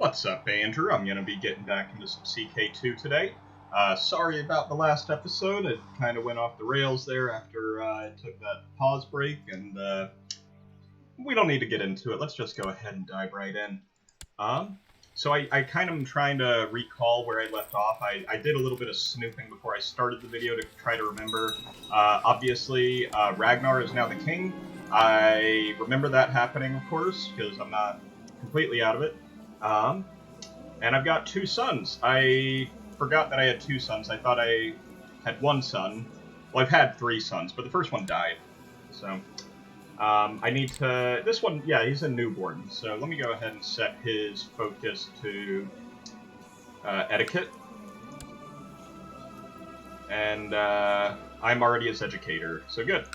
What's up, Andrew? I'm going to be getting back into some CK2 today. Sorry about the last episode. It kind of went off the rails there after I took that pause break, and we don't need to get into it. Let's just go ahead and dive right in. So I kind of am trying to recall where I left off. I did a little bit of snooping before I started the video to try to remember. Obviously, Ragnar is now the king. I remember that happening, of course, because I'm not completely out of it. And I've got two sons. I forgot that I had two sons. I thought I had one son. Well, I've had three sons, but the first one died. So, I need to... This one, yeah, he's a newborn. So let me go ahead and set his focus to etiquette. And I'm already his educator, so good.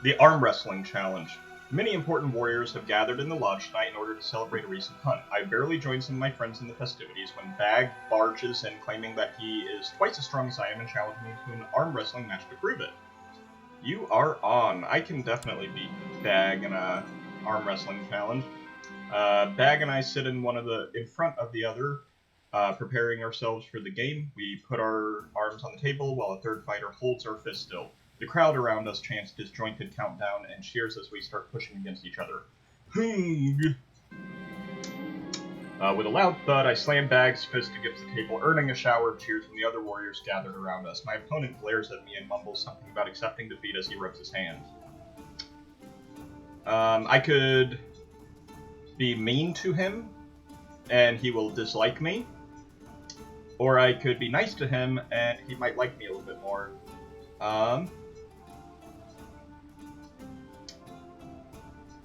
The arm wrestling challenge. Many important warriors have gathered in the lodge tonight in order to celebrate a recent hunt. I barely joined some of my friends in the festivities when Bag barges in claiming that he is twice as strong as I am and challenged me to an arm wrestling match to prove it. You are on. I can definitely beat Bag in a arm wrestling challenge. Bag and I sit in front of the other, preparing ourselves for the game. We put our arms on the table while a third fighter holds our fist still. The crowd around us chants disjointed countdown and cheers as we start pushing against each other. Hung! With a loud thud, I slam Bag's fist against the table, earning a shower of cheers from the other warriors gathered around us. My opponent glares at me and mumbles something about accepting defeat as he rubs his hands. I could be mean to him, and he will dislike me. Or I could be nice to him, and he might like me a little bit more.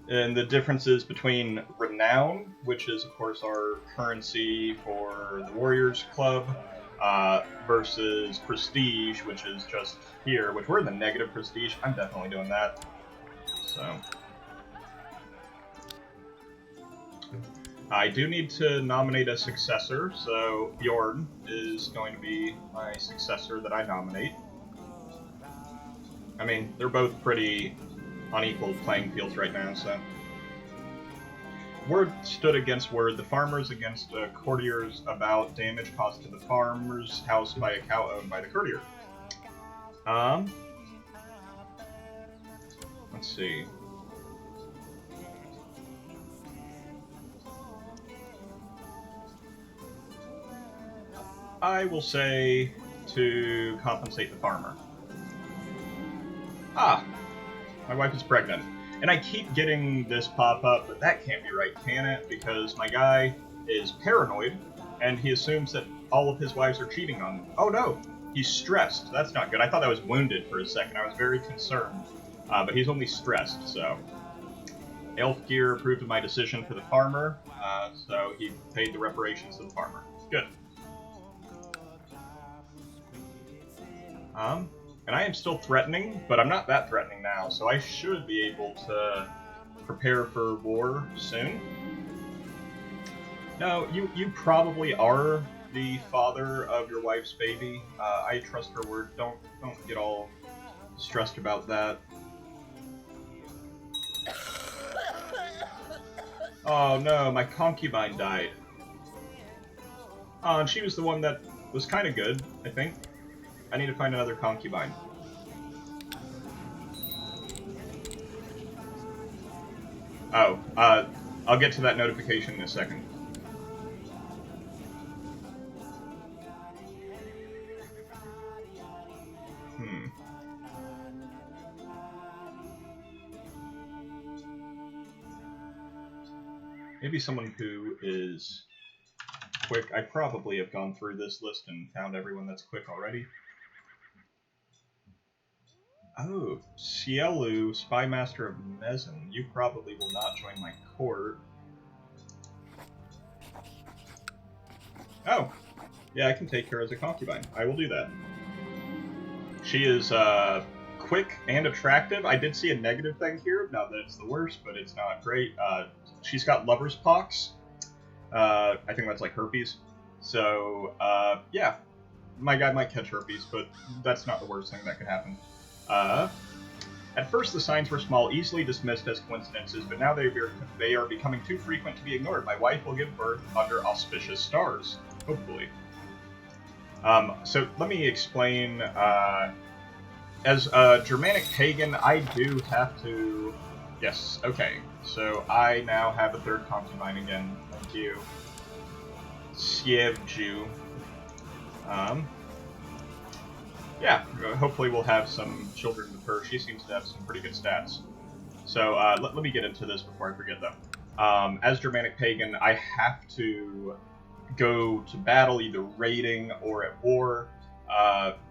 And the differences between renown, which is, of course, our currency for the Warriors Club, versus prestige, which is just here, which we're in the negative prestige. I'm definitely doing that. So, I do need to nominate a successor, so Bjorn is going to be my successor that I nominate. I mean, they're both pretty unequal playing fields right now, so. Word stood against word, the farmers against courtiers about damage caused to the farmer's house by a cow owned by the courtier. Let's see. I will say to compensate the farmer. My wife is pregnant. And I keep getting this pop up, but that can't be right, can it? Because my guy is paranoid, and he assumes that all of his wives are cheating on him. Oh no, he's stressed. That's not good. I thought I was wounded for a second. I was very concerned. But he's only stressed, so. Elfgear approved of my decision for the farmer, so he paid the reparations to the farmer. Good. And I am still threatening, but I'm not that threatening now, so I should be able to prepare for war soon. No, you probably are the father of your wife's baby. I trust her word. Don't get all stressed about that. Oh no, my concubine died. And she was the one that was kind of good, I think. I need to find another concubine. Oh, I'll get to that notification in a second. Maybe someone who is quick. I probably have gone through this list and found everyone that's quick already. Oh, Cielu, Spy Master of Mezin. You probably will not join my court. Oh, yeah, I can take her as a concubine. I will do that. She is quick and attractive. I did see a negative thing here. Not that it's the worst, but it's not great. She's got lover's pox. I think that's like herpes. So, yeah, my guy might catch herpes, but that's not the worst thing that could happen. At first, the signs were small, easily dismissed as coincidences, but now they are becoming too frequent to be ignored. My wife will give birth under auspicious stars, hopefully. So let me explain. As a Germanic pagan, I do have to... Yes, okay. So I now have a third concubine again. Thank you. Sievju. Yeah, hopefully we'll have some children with her. She seems to have some pretty good stats. So let me get into this before I forget, though. As Germanic pagan, I have to go to battle, either raiding or at war,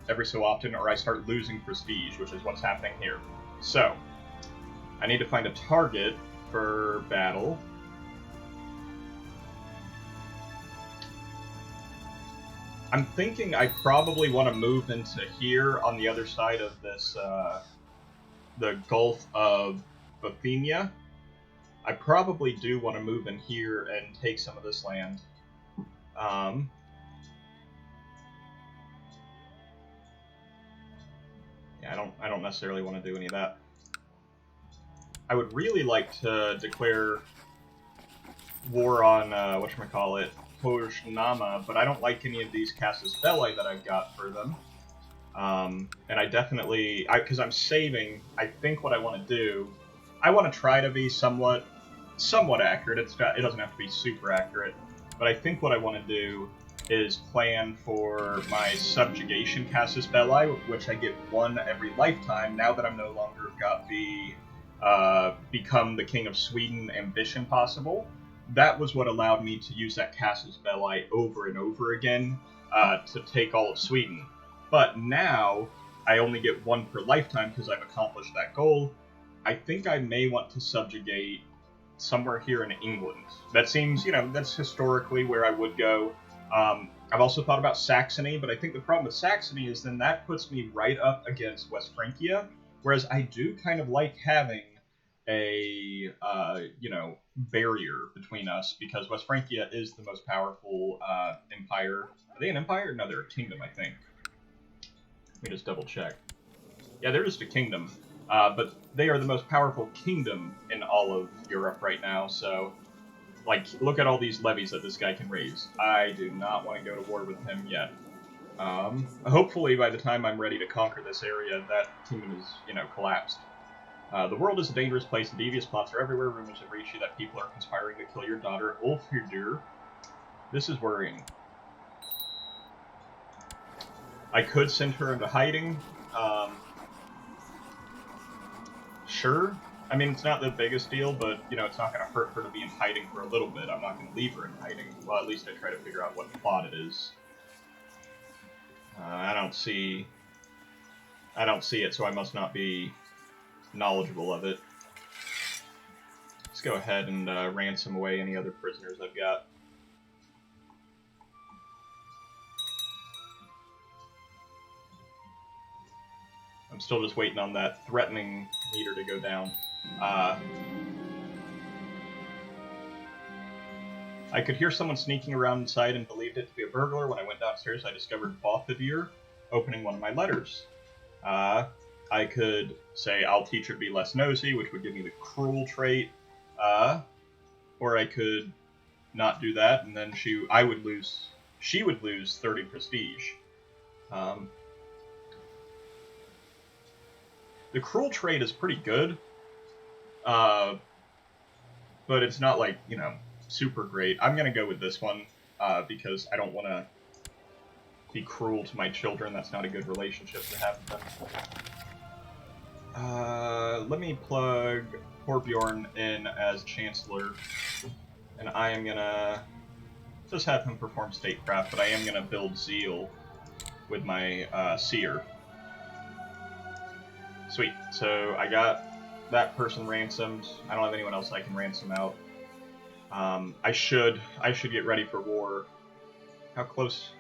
every so often, or I start losing prestige, which is what's happening here. So, I need to find a target for battle. I'm thinking I probably want to move into here on the other side of this, the Gulf of Bothnia. I probably do want to move in here and take some of this land. Yeah, I don't necessarily want to do any of that. I would really like to declare war on, whatchamacallit, Pojnama, but I don't like any of these Casus Belli that I've got for them. And I definitely, because I'm saving, I think what I want to do, I want to try to be somewhat accurate. It doesn't have to be super accurate, but I think what I want to do is plan for my subjugation Casus Belli, which I get one every lifetime, now that I'm no longer got the become the King of Sweden ambition possible. That was what allowed me to use that Casus Belli over and over again to take all of Sweden. But now, I only get one per lifetime because I've accomplished that goal. I think I may want to subjugate somewhere here in England. That seems, that's historically where I would go. I've also thought about Saxony, but I think the problem with Saxony is then that puts me right up against West Francia, whereas I do kind of like having a, barrier between us, because West Francia is the most powerful empire. Are they an empire? No, they're a kingdom, I think. Let me just double check. Yeah, they're just a kingdom, but they are the most powerful kingdom in all of Europe right now, so... Like, look at all these levies that this guy can raise. I do not want to go to war with him yet. Hopefully, by the time I'm ready to conquer this area, that kingdom is, collapsed. The world is a dangerous place, and devious plots are everywhere. Rumors have reached you that people are conspiring to kill your daughter, Ulfhildur. This is worrying. I could send her into hiding. Sure. I mean, it's not the biggest deal, but, it's not going to hurt her to be in hiding for a little bit. I'm not going to leave her in hiding. Well, at least I try to figure out what plot it is. I don't see it, so I must not be knowledgeable of it. Let's go ahead and ransom away any other prisoners I've got. I'm still just waiting on that threatening meter to go down. I could hear someone sneaking around inside and believed it to be a burglar. When I went downstairs, I discovered Bothadir opening one of my letters. I could say, I'll teach her to be less nosy, which would give me the cruel trait. Or I could not do that, and then she would lose 30 prestige. The cruel trait is pretty good, but it's not like, super great. I'm going to go with this one, because I don't want to be cruel to my children. That's not a good relationship to have with them. Let me plug Torbjorn in as Chancellor, and I am going to just have him perform statecraft, but I am going to build Zeal with my Seer. Sweet. So I got that person ransomed. I don't have anyone else I can ransom out. I should get ready for war. How close?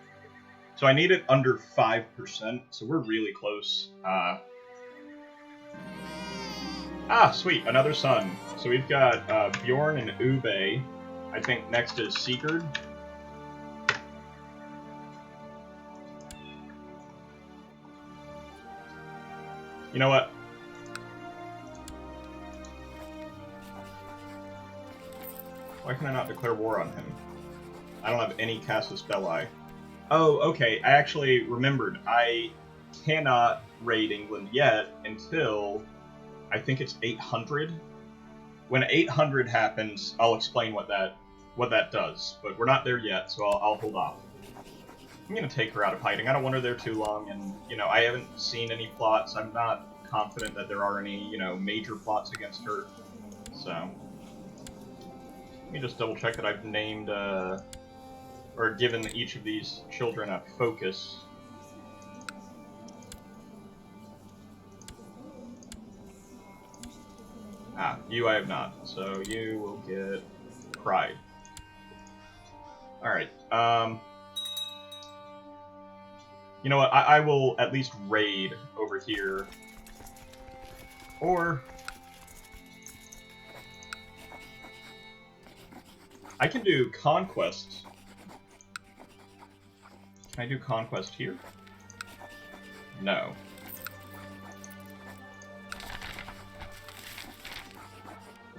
So I need it under 5%, so we're really close. Sweet, another son. So we've got Bjorn and Ube. I think next is Sigurd. You know what? Why can I not declare war on him? I don't have any Casus Belli. Oh, okay, I actually remembered. I cannot raid England yet until I think it's 800. When 800 happens, I'll explain what that does. But we're not there yet, so I'll hold off. I'm gonna take her out of hiding. I don't want her there too long, and, you know, I haven't seen any plots. I'm not confident that there are any, you know, major plots against her. So, let me just double check that I've named, or given each of these children a focus. Ah, you I have not, so you will get Pride. Alright, you know what, I will at least raid over here. Or I can do Conquest. Can I do Conquest here? No.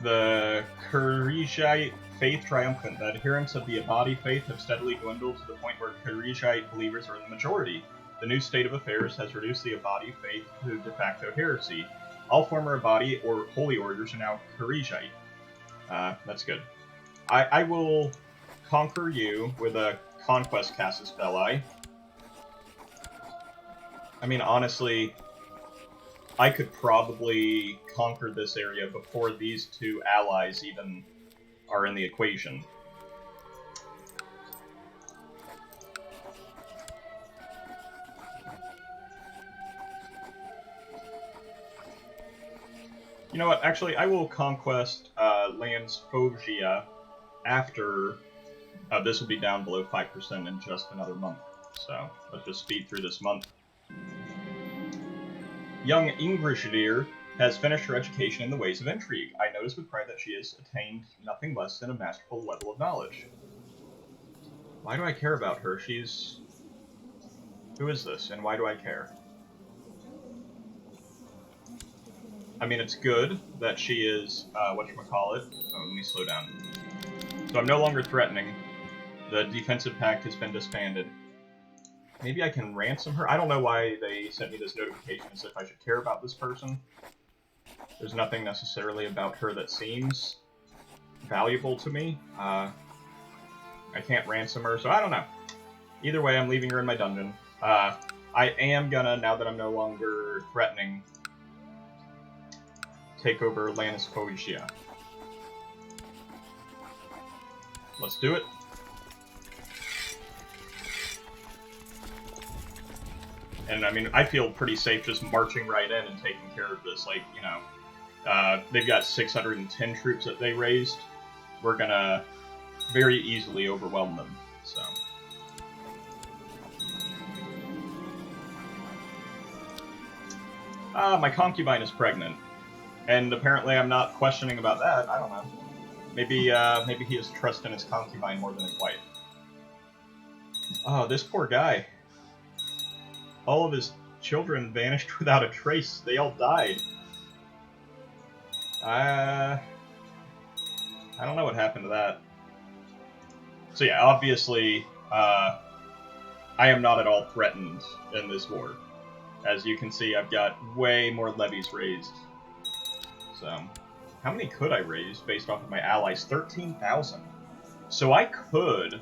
The Kharijite faith triumphant. The adherents of the Abadi faith have steadily dwindled to the point where Kharijite believers are in the majority. The new state of affairs has reduced the Abadi faith to de facto heresy. All former Abadi or holy orders are now Kharijite. That's good. I will conquer you with a Conquest Casus Belli. I mean, honestly, I could probably conquer this area before these two allies even are in the equation. You know what, actually, I will conquest lands Foggia after this will be down below 5% in just another month. So, let's just speed through this month. Young Ingrishadir has finished her education in the ways of intrigue. I notice with pride that she has attained nothing less than a masterful level of knowledge. Why do I care about her? She's... Who is this, and why do I care? I mean, it's good that she is, whatchamacallit. Oh, let me slow down. So I'm no longer threatening. The defensive pact has been disbanded. Maybe I can ransom her? I don't know why they sent me this notification as if I should care about this person. There's nothing necessarily about her that seems valuable to me. I can't ransom her, so I don't know. Either way, I'm leaving her in my dungeon. I am gonna, now that I'm no longer threatening, take over Lannis Foggia. Let's do it. And, I mean, I feel pretty safe just marching right in and taking care of this. Like, you know, they've got 610 troops that they raised. We're gonna very easily overwhelm them, so. My concubine is pregnant. And apparently I'm not questioning about that. I don't know. Maybe, maybe he has trust in his concubine more than his wife. Oh, this poor guy. All of his children vanished without a trace. They all died. I don't know what happened to that. So yeah, obviously, I am not at all threatened in this war. As you can see, I've got way more levies raised. So, how many could I raise based off of my allies? 13,000. So I could...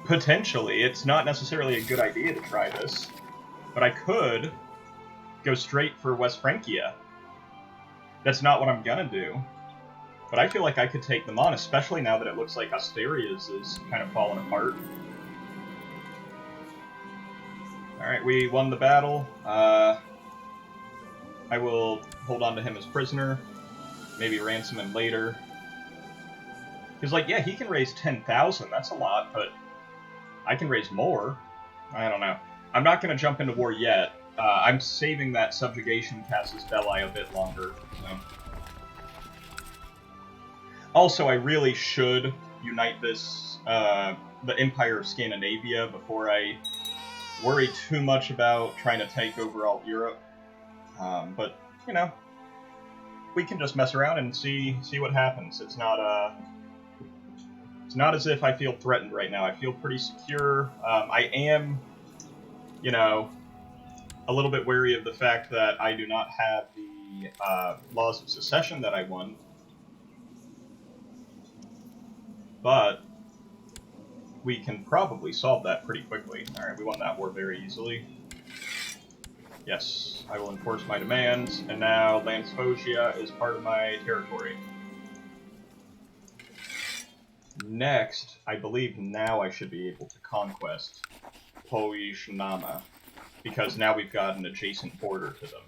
Potentially, it's not necessarily a good idea to try this, but I could go straight for West Francia. That's not what I'm gonna do, but I feel like I could take them on, especially now that it looks like Asteria's is kind of falling apart. Alright, we won the battle. I will hold on to him as prisoner, maybe ransom him later. Because, like, yeah, he can raise 10,000, that's a lot, but I can raise more. I don't know. I'm not going to jump into war yet. I'm saving that subjugation Casus Belli a bit longer. So. Also, I really should unite this, the Empire of Scandinavia before I worry too much about trying to take over all Europe. But, you know, we can just mess around and see what happens. It's not as if I feel threatened right now. I feel pretty secure. I am, you know, a little bit wary of the fact that I do not have the laws of secession that I won. But we can probably solve that pretty quickly. Alright, we won that war very easily. Yes, I will enforce my demands, and now Lansfosia is part of my territory. Next, I believe now I should be able to conquest Poishnama, because now we've got an adjacent border to them.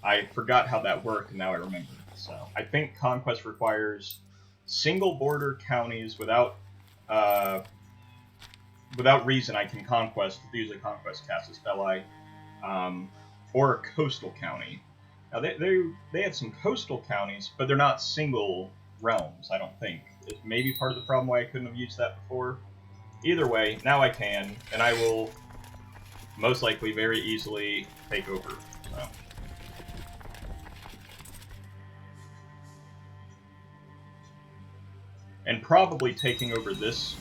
I forgot how that worked, and now I remember. So, I think conquest requires single border counties without reason I can conquest, usually conquest Casus Belli, or a coastal county. Now, they have some coastal counties, but they're not single realms, I don't think. It's maybe part of the problem why I couldn't have used that before. Either way, now I can, and I will most likely very easily take over. So. And probably taking over this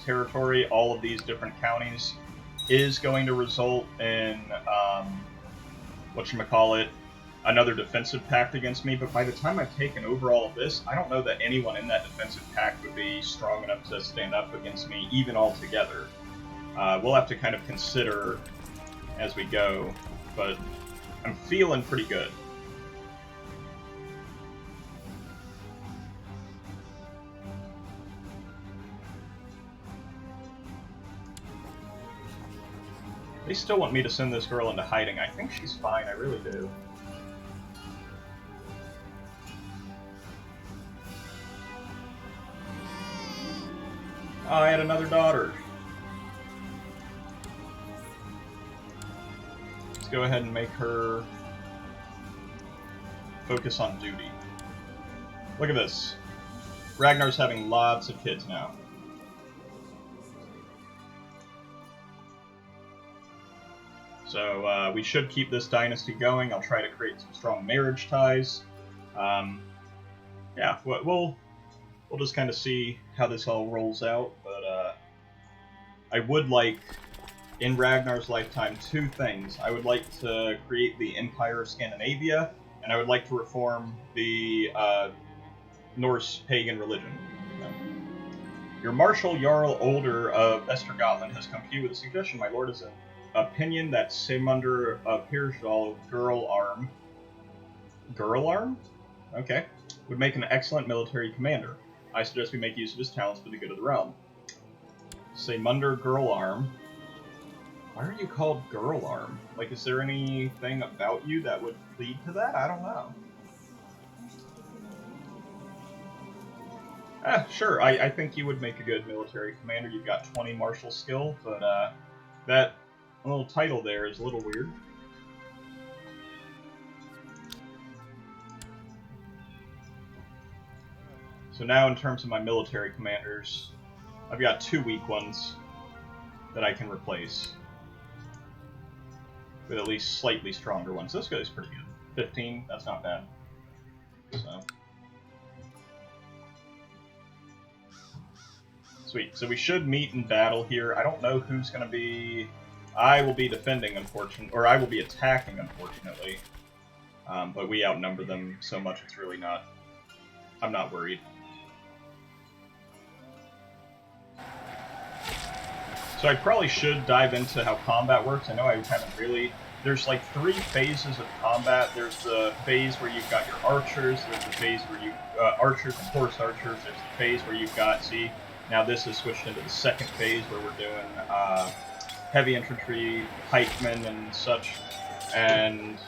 territory, all of these different counties, is going to result in, whatchamacallit, another defensive pact against me, but by the time I've taken over all of this, I don't know that anyone in that defensive pact would be strong enough to stand up against me, even all together. We'll have to kind of consider as we go, but I'm feeling pretty good. They still want me to send this girl into hiding. I think she's fine, I really do. Oh, I had another daughter. Let's go ahead and make her focus on duty. Look at this. Ragnar's having lots of kids now. So we should keep this dynasty going. I'll try to create some strong marriage ties. Yeah, we'll just kind of see how this all rolls out. But I would like, in Ragnar's lifetime, two things. I would like to create the Empire of Scandinavia, and I would like to reform the Norse pagan religion. Your Marshal Jarl Older of Vestergotland has come to you with a suggestion. My lord is an opinion that Simunder of Hirschall Girl-Arm? Okay. Would make an excellent military commander. I suggest we make use of his talents for the good of the realm. Simunder Girl-Arm. Why are you called Girl-Arm? Like, is there anything about you that would lead to that? I don't know. Sure, I think you would make a good military commander. You've got 20 martial skill, but that little title there is a little weird. So now in terms of my military commanders, I've got two weak ones that I can replace with at least slightly stronger ones. This guy's pretty good. 15, that's not bad. So. Sweet, so we should meet in battle here. I don't know who's going to be... I will be defending, unfortunately, or I will be attacking, unfortunately. But we outnumber them so much it's really not... I'm not worried. So I probably should dive into how combat works. I know I haven't really... There's like 3 phases of combat. There's the phase where you've got your archers. There's the phase where you... archers and horse archers. There's the phase where you've got... See, now this is switched into the second phase where we're doing heavy infantry, pikemen, and such. And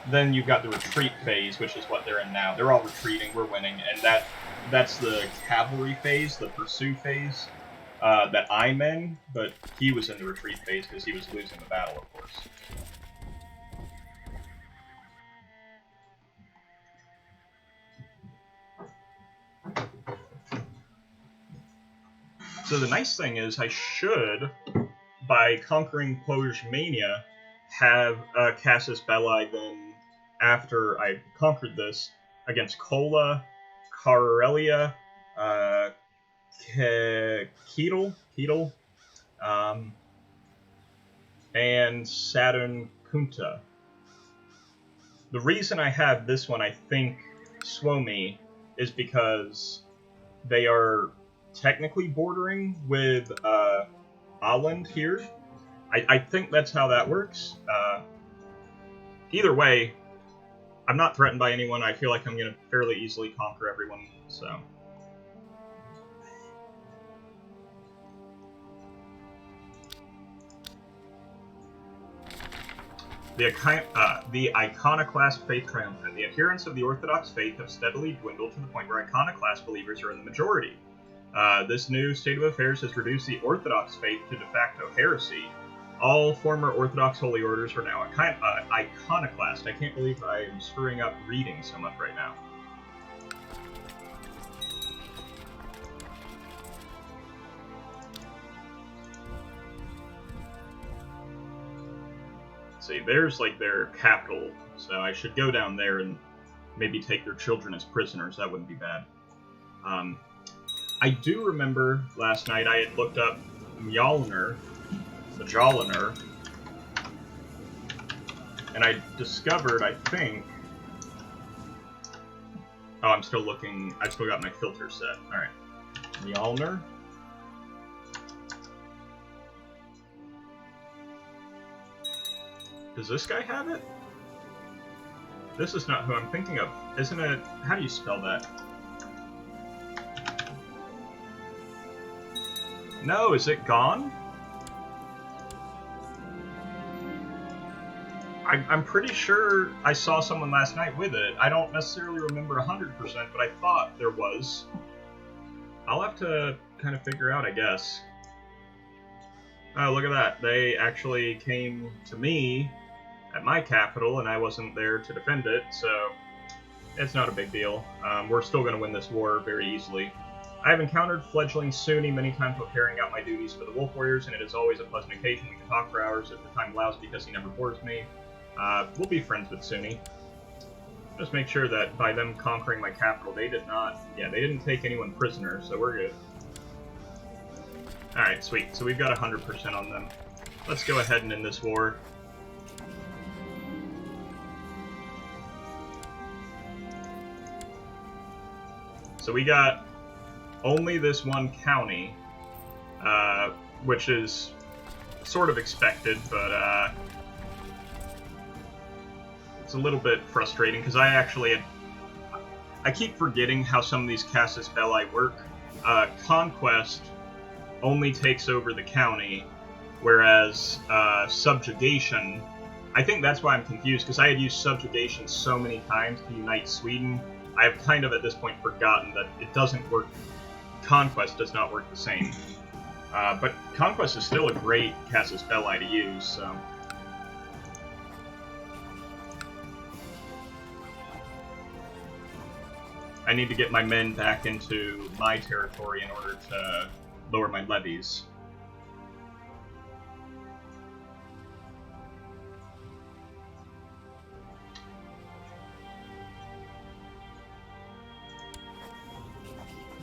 then you've got the retreat phase, which is what they're in now. They're all retreating, we're winning, and that's the cavalry phase, the pursue phase. That I'm in, but he was in the retreat phase because he was losing the battle, of course. So the nice thing is I should, by conquering Pojmania, have Casus Belli then after I conquered this against Kola, Karelia, Ketel, and Saturn Kunta. The reason I have this one, I think, Suomi, is because they are technically bordering with Åland here. I think that's how that works. Either way, I'm not threatened by anyone. I feel like I'm going to fairly easily conquer everyone, so... The iconoclast faith triumphant. The adherents of the Orthodox faith have steadily dwindled to the point where iconoclast believers are in the majority. This new state of affairs has reduced the Orthodox faith to de facto heresy. All former Orthodox holy orders are now iconoclast. I can't believe I'm screwing up reading so much right now. See, there's like their capital, so I should go down there and maybe take their children as prisoners. That wouldn't be bad. I do remember last night I had looked up Mjolnir, and I discovered, I think... Oh, I'm still looking... I've still got my filter set. Alright. Mjolnir. Does this guy have it? This is not who I'm thinking of. Isn't it... How do you spell that? No, is it gone? I'm pretty sure I saw someone last night with it. I don't necessarily remember 100%, but I thought there was. I'll have to kind of figure out, I guess. Oh, look at that. They actually came to me at my capital, and I wasn't there to defend it, so it's not a big deal. We're still going to win this war very easily. I have encountered fledgling Sunni many times while carrying out my duties for the Wolf Warriors, and it is always a pleasant occasion. We can talk for hours if the time allows because he never bores me. We'll be friends with Sunni. Just make sure that by them conquering my capital, they did not... Yeah, they didn't take anyone prisoner, so we're good. Alright, sweet. So we've got 100% on them. Let's go ahead and end this war. So we got only this one county, which is sort of expected, but it's a little bit frustrating because I keep forgetting how some of these Casus Belli work. Conquest only takes over the county, whereas subjugation, I think that's why I'm confused, because I had used subjugation so many times to unite Sweden. I have kind of at this point forgotten that it doesn't work. Conquest does not work the same. But Conquest is still a great Casus Belli to use, so... I need to get my men back into my territory in order to lower my levies.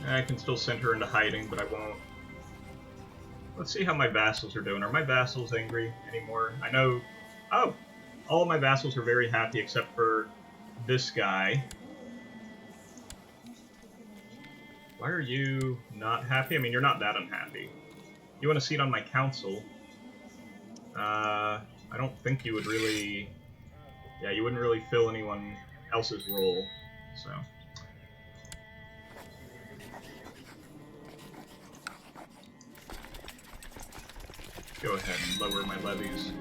I can still send her into hiding, but I won't. Let's see how my vassals are doing. Are my vassals angry anymore? I know... Oh! All of my vassals are very happy except for this guy. Why are you not happy? I mean, you're not that unhappy. You want a seat on my council. I don't think you would really... Yeah, you wouldn't really fill anyone else's role, so... Go ahead and lower my levies.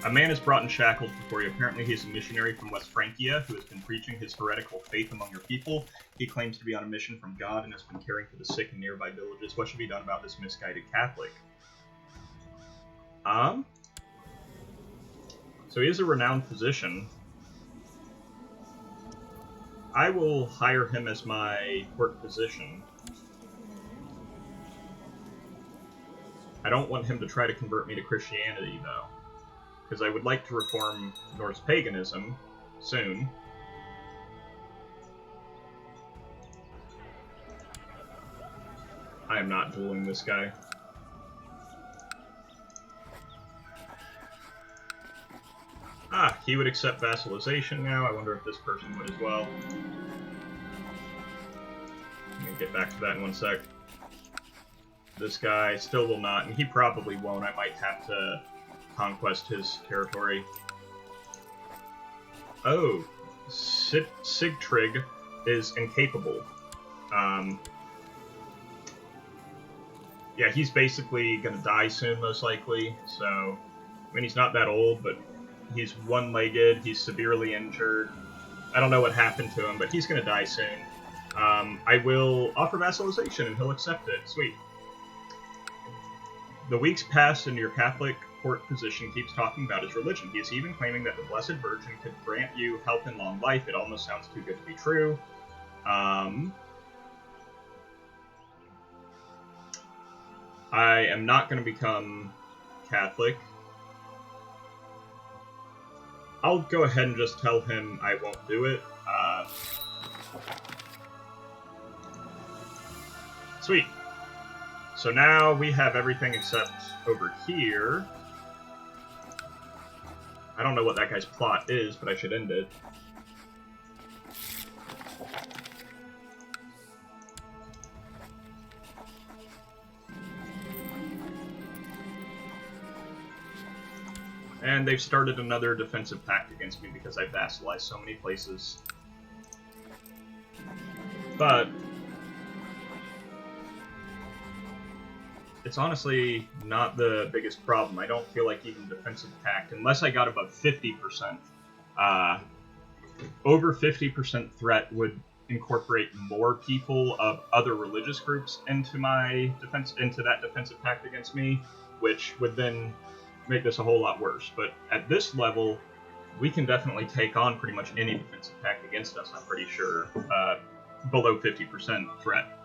A man is brought in shackles before you. Apparently he is a missionary from West Francia who has been preaching his heretical faith among your people. He claims to be on a mission from God and has been caring for the sick in nearby villages. What should be done about this misguided Catholic? So he is a renowned physician. I will hire him as my court physician. I don't want him to try to convert me to Christianity, though, because I would like to reform Norse paganism, soon. I am not dueling this guy. Ah, he would accept vassalization now. I wonder if this person would as well. Let me get back to that in one sec. This guy still will not, and he probably won't. I might have to conquest his territory. Oh, Sigtrig is incapable. Yeah, he's basically gonna die soon, most likely. So, I mean, he's not that old, but he's one-legged, he's severely injured. I don't know what happened to him, but he's gonna die soon. I will offer vassalization, and he'll accept it. Sweet. The weeks pass, and your Catholic court physician keeps talking about his religion. He is even claiming that the Blessed Virgin could grant you health and long life. It almost sounds too good to be true. I am not going to become Catholic. I'll go ahead and just tell him I won't do it. Sweet. So now we have everything except over here. I don't know what that guy's plot is, but I should end it. And they've started another defensive pact against me because I vassalized so many places. But it's honestly not the biggest problem. I don't feel like even defensive pact, unless I got above 50%. Over 50% threat would incorporate more people of other religious groups into my defense, into that defensive pact against me, which would then make this a whole lot worse. But at this level, we can definitely take on pretty much any defensive pact against us, I'm pretty sure, below 50% threat.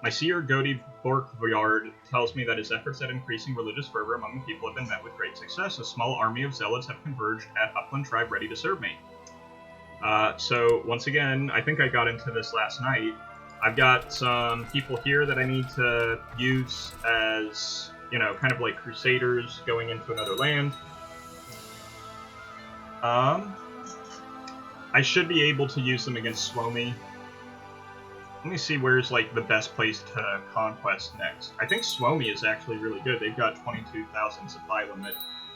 My seer, Godi Borkvard, tells me that his efforts at increasing religious fervor among the people have been met with great success. A small army of zealots have converged at Upland Tribe ready to serve me. So, once again, I think I got into this last night. I've got some people here that I need to use as, you know, kind of like crusaders going into another land. I should be able to use them against Suomi. Let me see where's, like, the best place to conquest next. I think Suomi is actually really good. They've got 22,000 supply limit.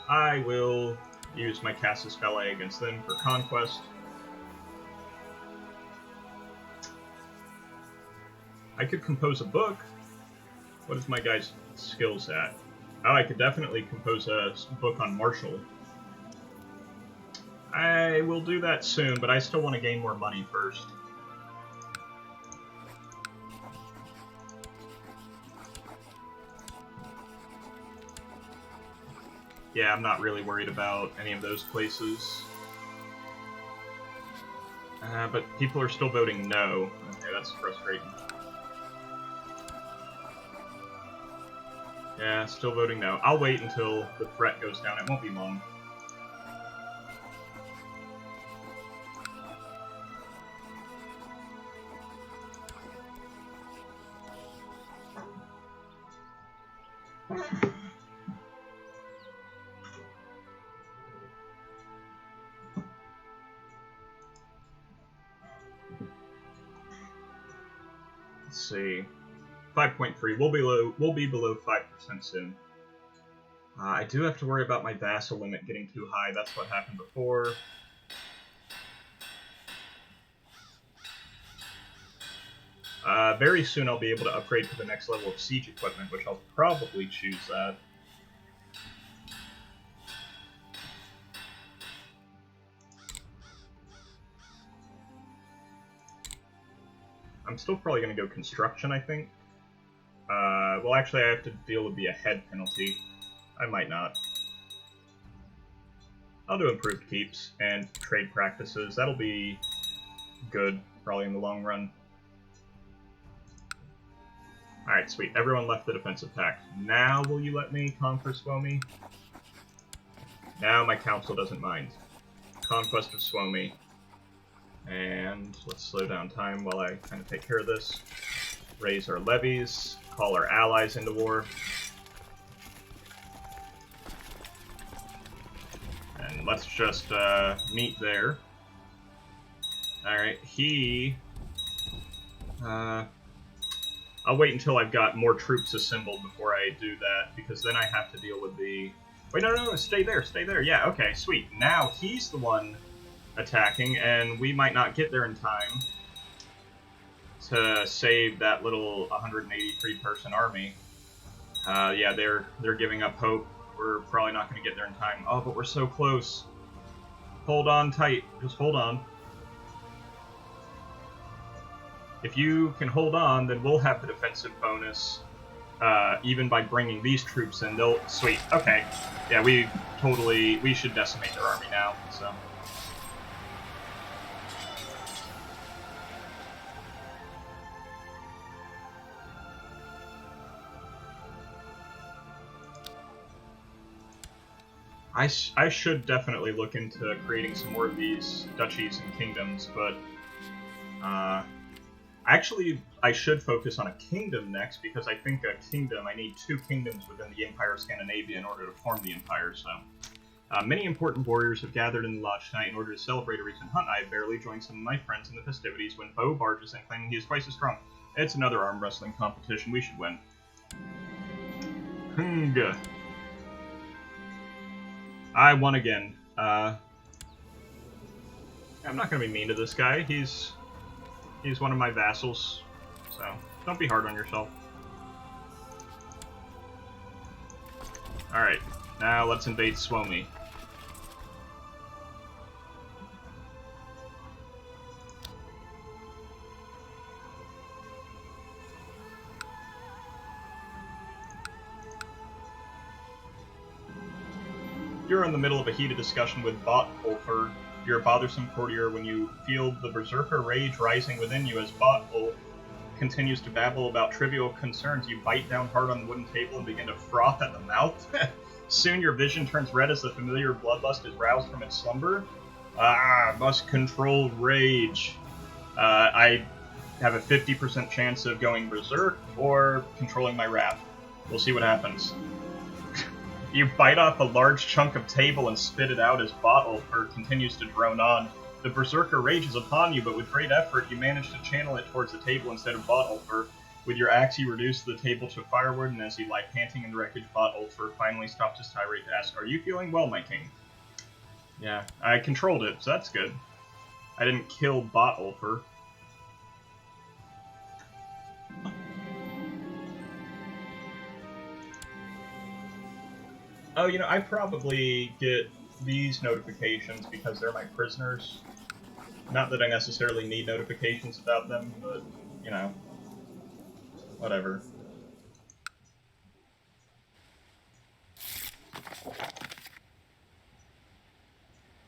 I will use my Casus Belli against them for conquest. I could compose a book. What is my guy's skills at? Oh, I could definitely compose a book on Marshall. I will do that soon, but I still want to gain more money first. Yeah, I'm not really worried about any of those places. But people are still voting no. Okay, that's frustrating. Yeah, still voting no. I'll wait until the threat goes down. It won't be long. Let's see. 5.3. We'll be below 5% soon. I do have to worry about my vassal limit getting too high. That's what happened before. Very soon I'll be able to upgrade to the next level of siege equipment, which I'll probably choose that. I'm still probably going to go construction, I think. Well, actually, I have to deal with the ahead penalty. I might not. I'll do improved keeps and trade practices. That'll be good, probably in the long run. Alright, sweet. Everyone left the defensive pact. Now will you let me conquer Suomi? Now my council doesn't mind. Conquest of Suomi. And let's slow down time while I kind of take care of this. Raise our levies, call our allies into war. And let's just meet there. Alright, I'll wait until I've got more troops assembled before I do that, because then I have to deal with the... Wait, no, stay there. Yeah, okay, sweet. Now he's the one attacking, and we might not get there in time to save that little 183-person army. Yeah, they're giving up hope. We're probably not going to get there in time. Oh, but we're so close. Hold on tight. Just hold on. If you can hold on, then we'll have the defensive bonus, even by bringing these troops in. They'll... Sweet. Okay. Yeah, we should decimate their army now, so... I should definitely look into creating some more of these duchies and kingdoms, but actually I should focus on a kingdom next, because I think I need 2 kingdoms within the Empire of Scandinavia in order to form the empire. So many important warriors have gathered in the lodge tonight in order to celebrate a recent hunt. I have barely joined some of my friends in the festivities when Bo barges in claiming he is twice as strong. It's another arm wrestling competition. We should win. Hunga. I won again. I'm not going to be mean to this guy. He's one of my vassals, so don't be hard on yourself. Alright, now let's invade Suomi. You're in the middle of a heated discussion with Botwolfer. You're a bothersome courtier when you feel the berserker rage rising within you as Botwolf continues to babble about trivial concerns. You bite down hard on the wooden table and begin to froth at the mouth. Soon your vision turns red as the familiar bloodlust is roused from its slumber. Must control rage. I have a 50% chance of going berserk or controlling my wrath. We'll see what happens. You bite off a large chunk of table and spit it out as Botwolfer continues to drone on. The berserker rages upon you, but with great effort you manage to channel it towards the table instead of Botwolfer. With your axe you reduce the table to firewood, and as you lie panting in the wreckage, Botwolfer finally stops his tirade to ask, "Are you feeling well, my king?" Yeah, I controlled it, so that's good. I didn't kill Botwolfer. Oh, you know, I probably get these notifications because they're my prisoners. Not that I necessarily need notifications about them, but, you know, whatever.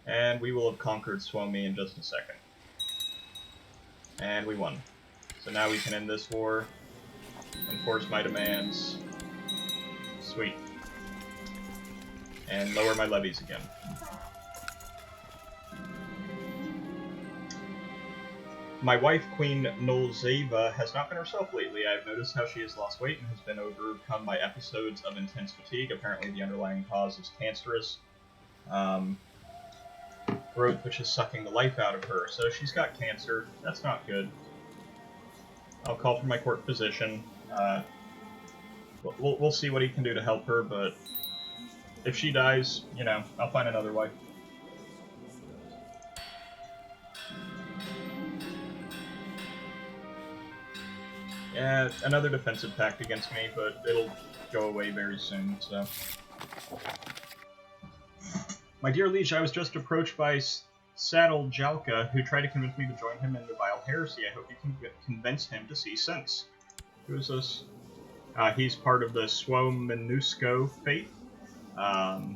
And we will have conquered Suomi in just a second. And we won. So now we can end this war, enforce my demands. Sweet. And lower my levies again. My wife, Queen Nolzeva, has not been herself lately. I have noticed how she has lost weight and has been overcome by episodes of intense fatigue. Apparently the underlying cause is cancerous growth, which is sucking the life out of her. So she's got cancer. That's not good. I'll call for my court physician. We'll see what he can do to help her, but if she dies, you know, I'll find another wife. Yeah, another defensive pact against me, but it'll go away very soon, so... My dear liege, I was just approached by Saddle Jalka, who tried to convince me to join him in the vile heresy. I hope you can convince him to see sense. Who is this? He's part of the Swomenusko faith. I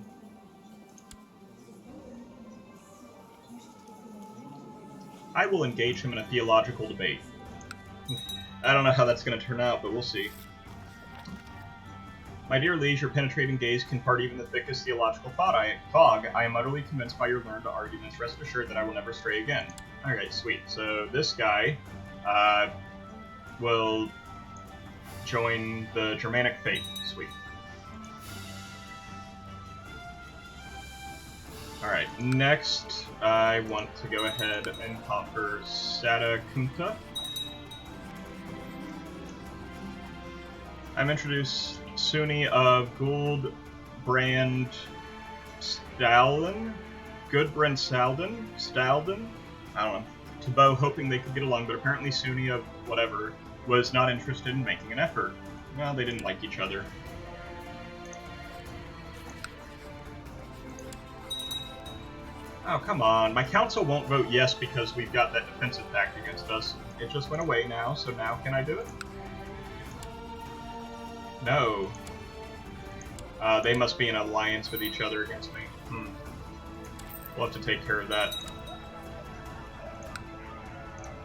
will engage him in a theological debate. I don't know how that's going to turn out, but we'll see. My dear liege, your penetrating gaze can part even the thickest theological fog. I am utterly convinced by your learned arguments. Rest assured that I will never stray again. Alright, sweet. So this guy will join the Germanic Fate. Sweet. Alright, next I want to go ahead and conquer Satakunta. I'm introduced Sunni of Gudbrand Stalden? Stalden? I don't know. To Bo, hoping they could get along, but apparently Sunni of whatever was not interested in making an effort. Well, they didn't like each other. Oh, come on. My council won't vote yes because we've got that defensive pact against us. It just went away now, so now can I do it? No. They must be in alliance with each other against me. We'll have to take care of that.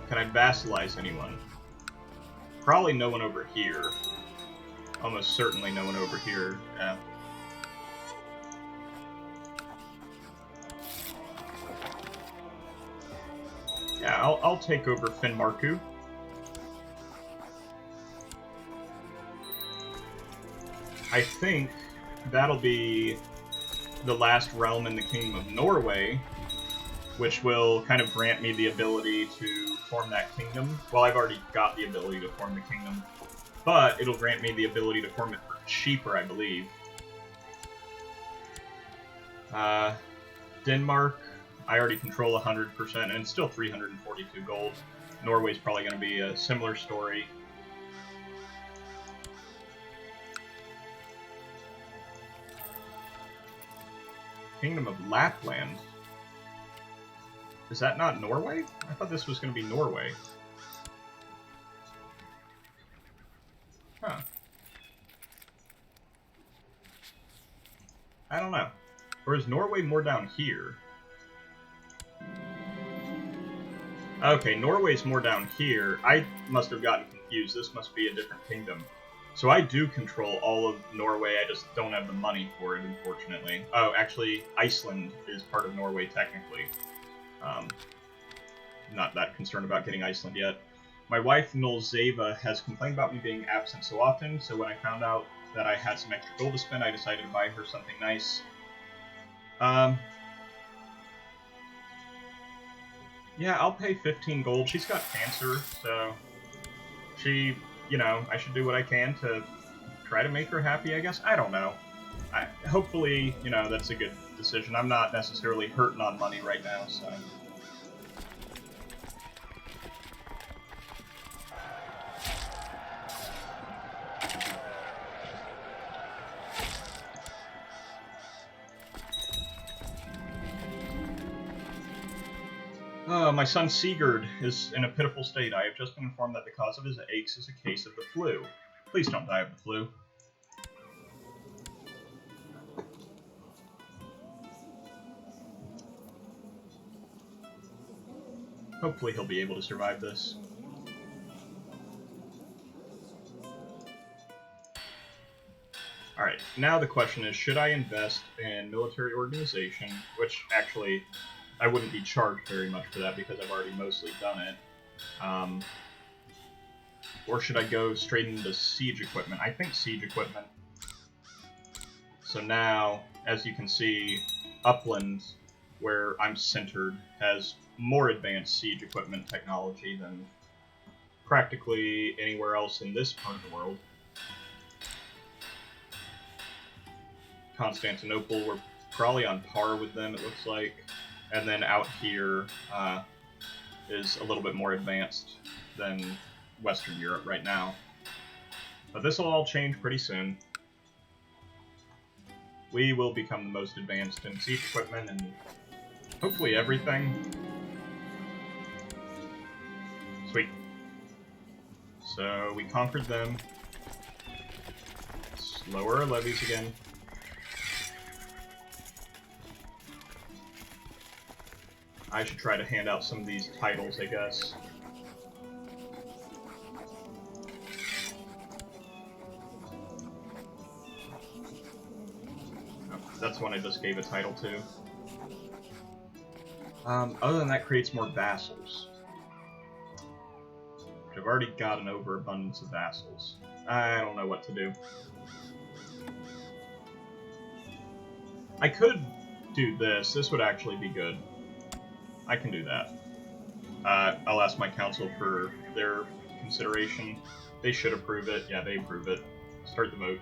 Can I vassalize anyone? Probably no one over here. Almost certainly no one over here. Yeah. Yeah, I'll take over Finnmarku. I think that'll be the last realm in the Kingdom of Norway, which will kind of grant me the ability to form that kingdom. Well, I've already got the ability to form the kingdom, but it'll grant me the ability to form it for cheaper, I believe. Denmark, I already control 100%, and it's still 342 gold. Norway's probably going to be a similar story. Kingdom of Lapland. Is that not Norway? I thought this was going to be Norway. Huh. I don't know. Or is Norway more down here? Okay, Norway's more down here. I must have gotten confused. This must be a different kingdom. So I do control all of Norway, I just don't have the money for it, unfortunately. Oh, actually, Iceland is part of Norway, technically. Not that concerned about getting Iceland yet. My wife, Nolzeva, has complained about me being absent so often, so when I found out that I had some extra gold to spend, I decided to buy her something nice. Yeah, I'll pay 15 gold. She's got cancer, so she, you know, I should do what I can to try to make her happy, I guess. I don't know. Hopefully, you know, that's a good decision. I'm not necessarily hurting on money right now, so... My son Sigurd is in a pitiful state. I have just been informed that the cause of his aches is a case of the flu. Please don't die of the flu. Hopefully he'll be able to survive this. Alright, now the question is, should I invest in military organization, which actually I wouldn't be charged very much for that because I've already mostly done it. Or should I go straight into siege equipment? I think siege equipment. So now, as you can see, Upland, where I'm centered, has more advanced siege equipment technology than practically anywhere else in this part of the world. Constantinople, we're probably on par with them, it looks like. And then out here is a little bit more advanced than Western Europe right now. But this will all change pretty soon. We will become the most advanced in siege equipment and hopefully everything. Sweet. So we conquered them. Let's lower our levies again. I should try to hand out some of these titles, I guess. Oh, that's one I just gave a title to. Other than that, creates more vassals. I've already got an overabundance of vassals. I don't know what to do. I could do this. This would actually be good. I can do that. I'll ask my council for their consideration. They should approve it. Yeah, they approve it. Start the vote.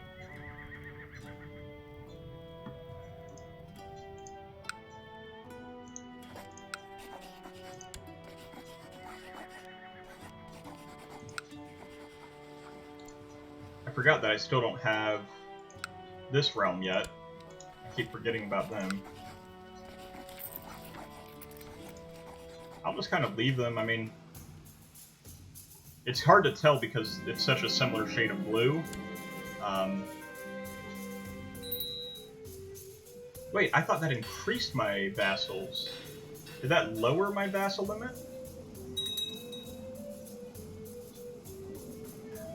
I forgot that I still don't have this realm yet. I keep forgetting about them. I'll just kind of leave them. I mean, it's hard to tell because it's such a similar shade of blue. Wait, I thought that increased my vassals. Did that lower my vassal limit?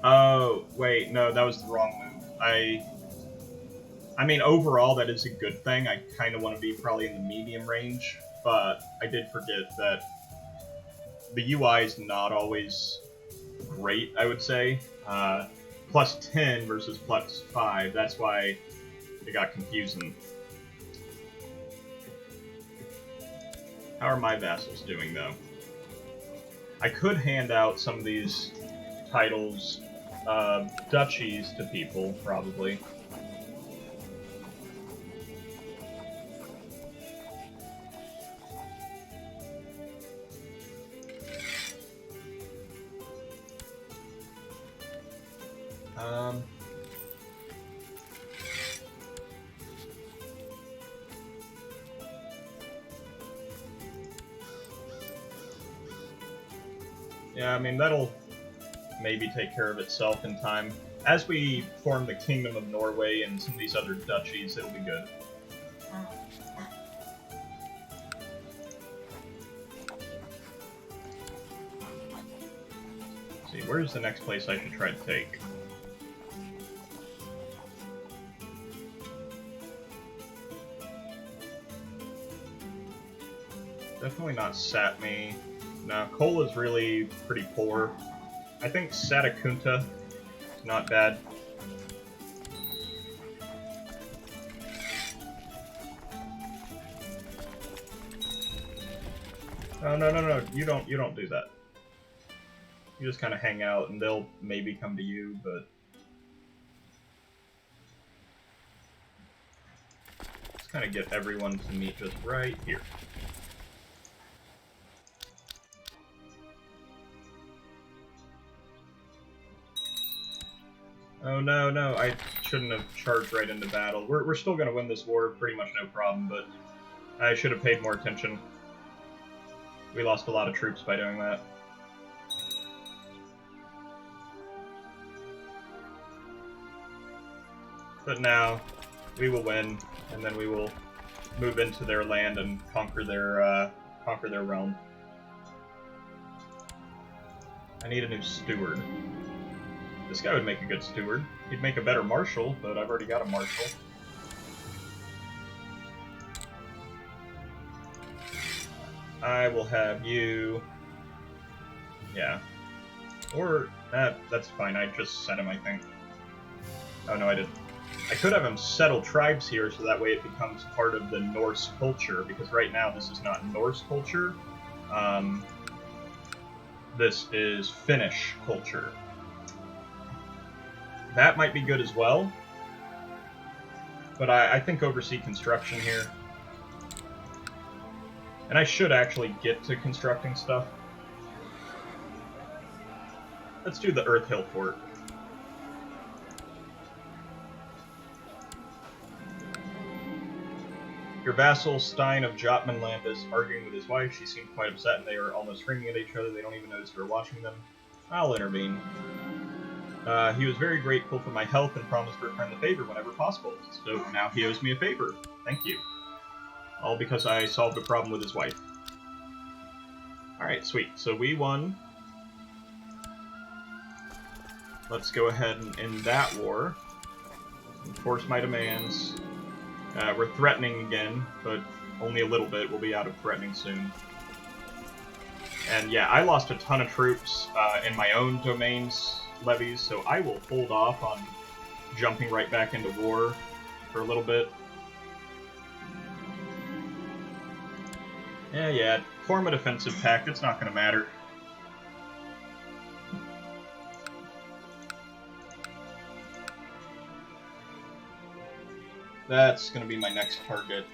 Oh, wait, no, that was the wrong move. I mean, overall, that is a good thing. I kind of want to be probably in the medium range, but I did forget that the UI is not always great, I would say. Plus 10 versus plus 5, that's why it got confusing. How are my vassals doing, though? I could hand out some of these titles, duchies to people, probably. Yeah, I mean, that'll maybe take care of itself in time. As we form the Kingdom of Norway and some of these other duchies, it'll be good. Let's see, where's the next place I should try to take? Definitely not Satmi. No, Cole is really pretty poor. I think Satakunta is not bad. Oh, no, you don't do that. You just kind of hang out and they'll maybe come to you, but let's kind of get everyone to meet just right here. Oh no, I shouldn't have charged right into battle. We're still going to win this war, pretty much no problem, but I should have paid more attention. We lost a lot of troops by doing that. But now, we will win, and then we will move into their land and conquer their realm. I need a new steward. This guy would make a good steward. He'd make a better marshal, but I've already got a marshal. I will have you... Yeah. Or... that's fine, I just set him, I think. Oh, no, I didn't. I could have him settle tribes here, so that way it becomes part of the Norse culture, because right now this is not Norse culture. This is Finnish culture. That might be good as well, but I think oversee construction here. And I should actually get to constructing stuff. Let's do the Earth Hill Fort. Your vassal, Stein of Jotmanland, is arguing with his wife. She seemed quite upset and they are almost screaming at each other. They don't even notice we're watching them. I'll intervene. He was very grateful for my help and promised to return the favor whenever possible. So now he owes me a favor. Thank you. All because I solved a problem with his wife. Alright, sweet. So we won. Let's go ahead and end that war. Enforce my demands. We're threatening again, but only a little bit. We'll be out of threatening soon. And yeah, I lost a ton of troops in my own domain's levies, so I will hold off on jumping right back into war for a little bit. Yeah, form a defensive pact, it's not going to matter. That's going to be my next target.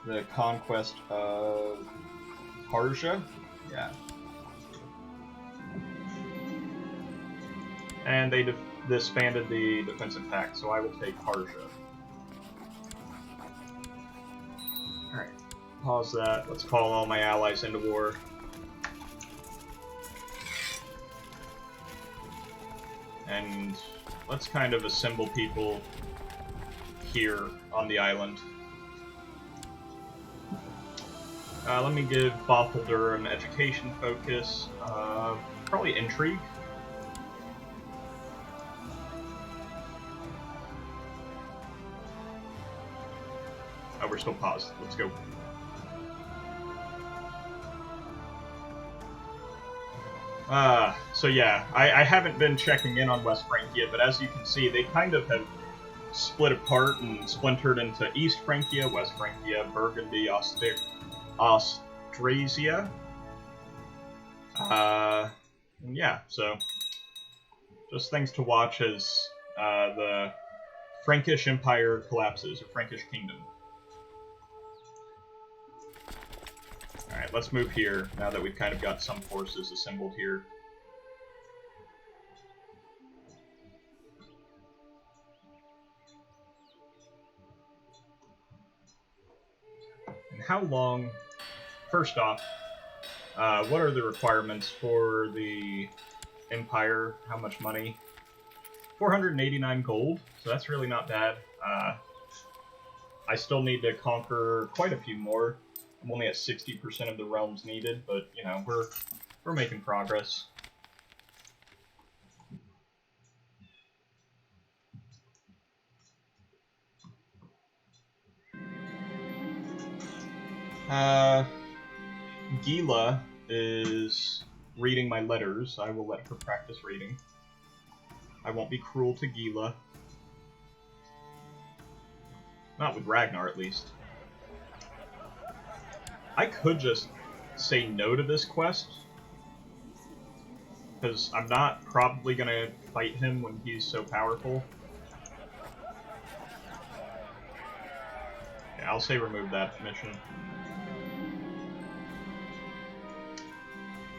The conquest of Persia? Yeah. And they disbanded the defensive pact, so I will take Persia. Alright, pause that. Let's call all my allies into war. And let's kind of assemble people here on the island. Let me give Bothelder an education focus. Probably intrigue. Oh, we're still paused. Let's go. So yeah, I haven't been checking in on West Francia, but as you can see, they kind of have split apart and splintered into East Francia, West Francia, Burgundy, Austrasia. Yeah, so just things to watch as the Frankish Empire collapses, or Frankish Kingdom. Alright, let's move here, now that we've kind of got some forces assembled here. And how long... First off, what are the requirements for the Empire? How much money? 489 gold, so that's really not bad. I still need to conquer quite a few more. I'm only at 60% of the realms needed, but, you know, we're making progress. Gila is reading my letters. I will let her practice reading. I won't be cruel to Gila. Not with Ragnar, at least. I could just say no to this quest, because I'm not probably going to fight him when he's so powerful. Yeah, I'll say remove that mission.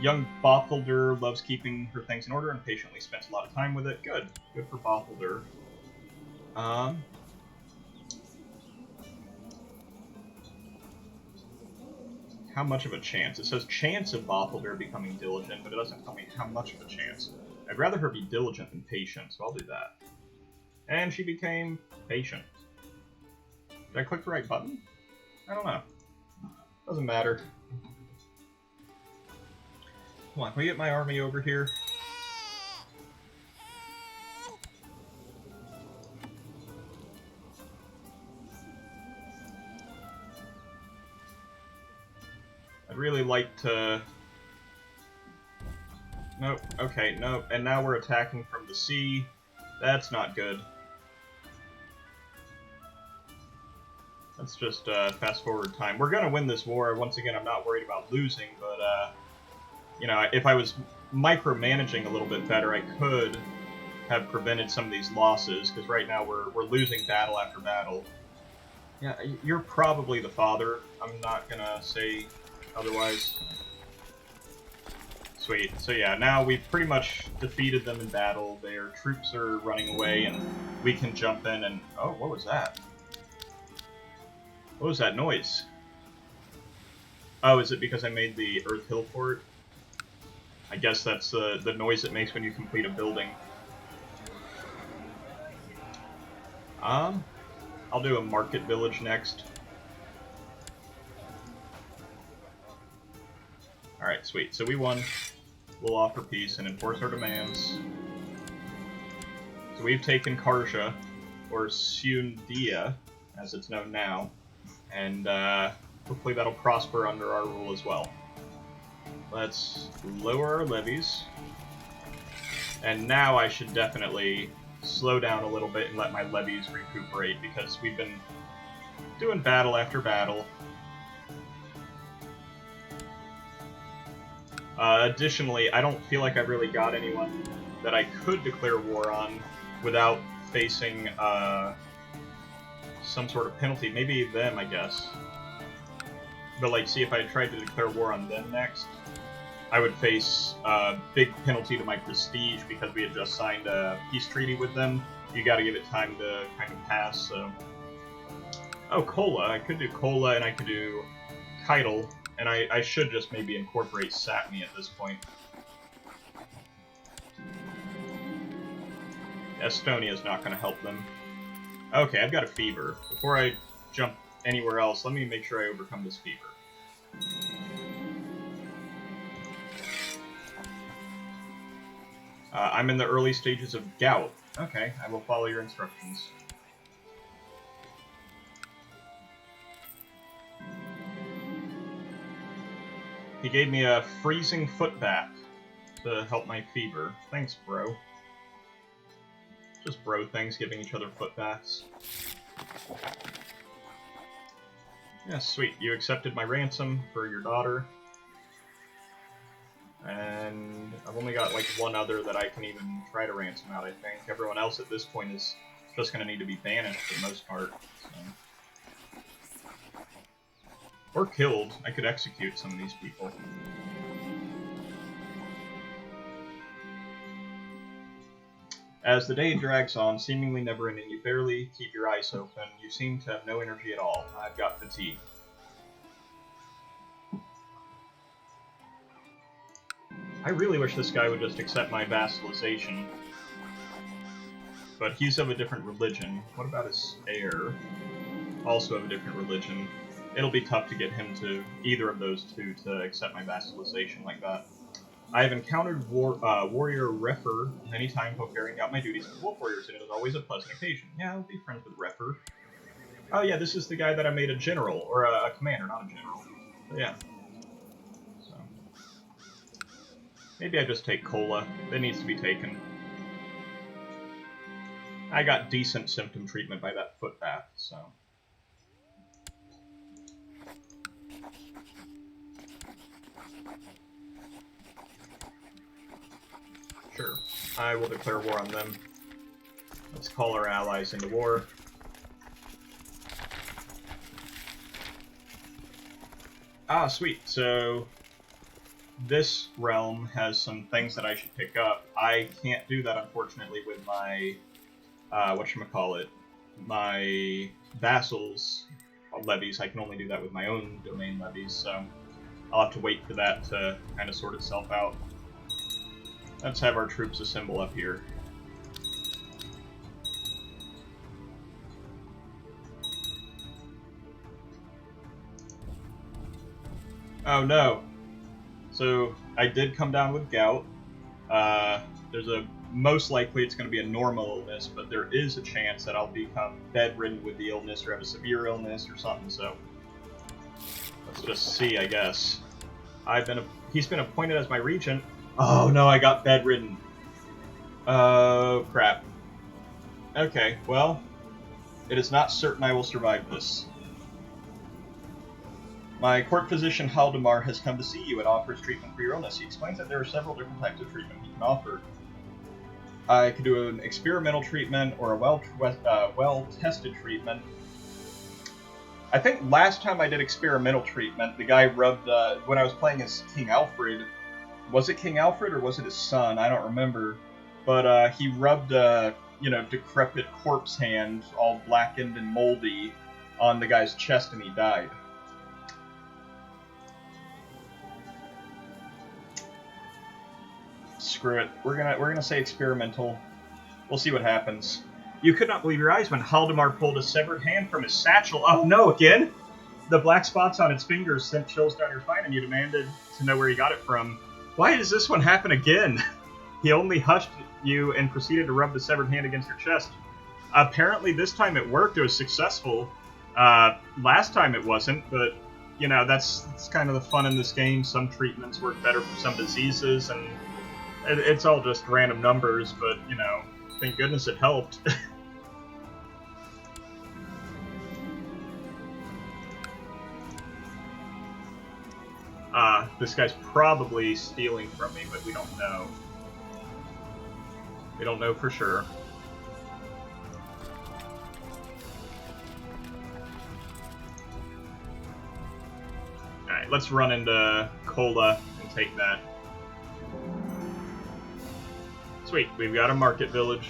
Young Bothelder loves keeping her things in order and patiently spends a lot of time with it. Good. Good for Bothelder. How much of a chance? It says chance of Bothelder becoming diligent, but it doesn't tell me how much of a chance. I'd rather her be diligent than patient, so I'll do that. And she became patient. Did I click the right button? I don't know. Doesn't matter. Come on, can we get my army over here? I'd really like to... Nope, okay, nope. And now we're attacking from the sea. That's not good. Let's just fast forward time. We're gonna win this war. Once again, I'm not worried about losing, but, you know, if I was micromanaging a little bit better, I could have prevented some of these losses, because right now we're losing battle after battle. Yeah, you're probably the father. I'm not gonna say otherwise. Sweet. So yeah, now we've pretty much defeated them in battle. Their troops are running away, and we can jump in and... Oh, what was that? What was that noise? Oh, is it because I made the Earth Hill Fort? I guess that's the noise it makes when you complete a building. I'll do a market village next. Alright, sweet. So we won. We'll offer peace and enforce our demands. So we've taken Karsha, or Sundia, as it's known now. And hopefully that'll prosper under our rule as well. Let's lower our levies. And now I should definitely slow down a little bit and let my levies recuperate, because we've been doing battle after battle. Additionally, I don't feel like I've really got anyone that I could declare war on without facing some sort of penalty. Maybe them, I guess. But, like, see, if I tried to declare war on them next, I would face a big penalty to my prestige because we had just signed a peace treaty with them. You gotta give it time to kind of pass, so... Oh, Kola. I could do Kola and I could do Keitel, and I should just maybe incorporate Sapmi at this point. Estonia's not gonna help them. Okay, I've got a fever. Before I jump anywhere else, let me make sure I overcome this fever. I'm in the early stages of gout. Okay, I will follow your instructions. He gave me a freezing foot bath to help my fever. Thanks, bro. Just bro things, giving each other foot baths. Yeah, sweet. You accepted my ransom for your daughter. And I've only got, like, one other that I can even try to ransom out, I think. Everyone else at this point is just going to need to be banished for the most part. So. Or killed. I could execute some of these people. As the day drags on, seemingly never ending, you barely keep your eyes open. You seem to have no energy at all. I've got fatigue. I really wish this guy would just accept my vassalization. But he's of a different religion. What about his heir? Also of a different religion. It'll be tough to get him to, either of those two, to accept my vassalization like that. I have encountered warrior Refer many times while carrying out my duties as wolf warriors, and it is always a pleasant occasion. Yeah, I'll be friends with Refer. Oh yeah, this is the guy that I made a general, or a commander, not a general. But yeah. So. Maybe I just take Kola. That needs to be taken. I got decent symptom treatment by that foot bath, so... Sure. I will declare war on them. Let's call our allies into war. Ah, sweet. So, this realm has some things that I should pick up. I can't do that, unfortunately, with my, whatchamacallit, my vassals' levies. I can only do that with my own domain levies, so I'll have to wait for that to kind of sort itself out. Let's have our troops assemble up here. Oh no. So, I did come down with gout. There's a... Most likely it's going to be a normal illness, but there is a chance that I'll become bedridden with the illness or have a severe illness or something, so... Let's just see, I guess. He's been appointed as my regent. Oh no, I got bedridden. Oh, crap. Okay, well, it is not certain I will survive this. My court physician Haldemar has come to see you and offers treatment for your illness. He explains that there are several different types of treatment he can offer. I could do an experimental treatment or a well-tested treatment. I think last time I did experimental treatment, the guy rubbed, when I was playing as King Alfred, was it King Alfred or was it his son? I don't remember. But he rubbed a, decrepit corpse hand, all blackened and moldy, on the guy's chest and he died. Screw it. We're gonna say experimental. We'll see what happens. You could not believe your eyes when Haldemar pulled a severed hand from his satchel. Oh no, again? The black spots on its fingers sent chills down your spine and you demanded to know where he got it from. Why does this one happen again? He only hushed you and proceeded to rub the severed hand against your chest. Apparently this time it worked. It was successful. Last time it wasn't, but, you know, that's kind of the fun in this game. Some treatments work better for some diseases, and it's all just random numbers, but, you know, thank goodness it helped. This guy's probably stealing from me, but we don't know. We don't know for sure. Alright, let's run into Cola and take that. Sweet, we've got a market village.